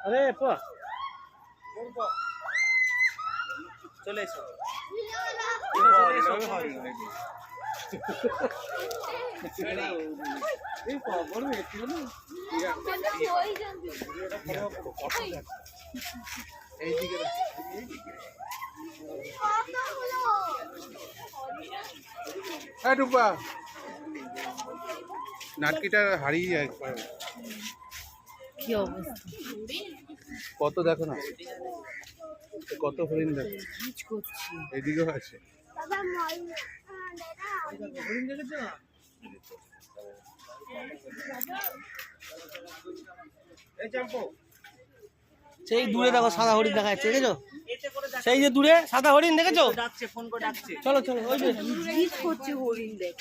আরে পা চলে এসো নাটকিটা হারিয়ে যায় কি অবস্থা কত দেখো না কত হরিণ দেখো কিচ করছি এদিকেও আছে সেই দূরে দেখো সাদা হরিণ দেখা যাচ্ছে দেখেছো সেই যে দূরে সাদা হরিণ দেখেছো ডাকছে ফোন করে ডাকছে চলো চলো ওই যে কিচ করছে হরিণ দেখ